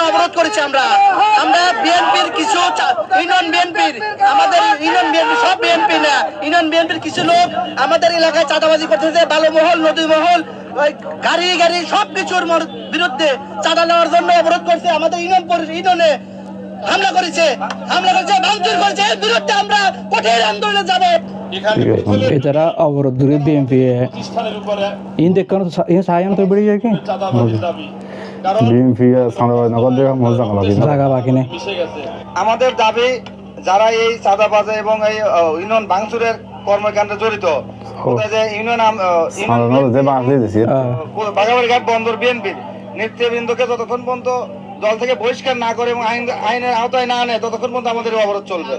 অবরোধ করেছি আমরা বিএনপির কিছু ইউনিয়ন বিএনপির আমাদের ইউনিয়ন বিএনপি সব বিএনপি না ইউনিয়ন বিএনপির কিছু লোক আমাদের এলাকায় চাঁদাবাজি করতেছে বালু মহল নদী মহল গাড়ি গাড়ি সবকিছুর বিরুদ্ধে চাঁদা নেওয়ার জন্য অবরোধ করছে আমাদের ইউনিয়নে হামলা করেছে ভাঙচুর করেছে এর বিরুদ্ধে আমরা কঠিন আন্দোলনে যাব। এছাড়া অবরোধ দূরে বিএনপি ইন দেখুন সায়ন তো বেড়ে যায় কি বিএনপি জায়গা বাকি নেই। আমাদের দাবি যারা এই চাঁদাবাজ এবং এই ইউনিয়ন ভাঙচুরের কর্মকাণ্ডে জড়িত বাগাবাড়ি ঘাট বন্দর বিএনপির নেতৃবৃন্দকে যতক্ষণ পর্যন্ত দল থেকে বহিষ্কার না করে এবং আইনের আওতায় না আনে ততক্ষণ পর্যন্ত আমাদের অবরোধ চলবে।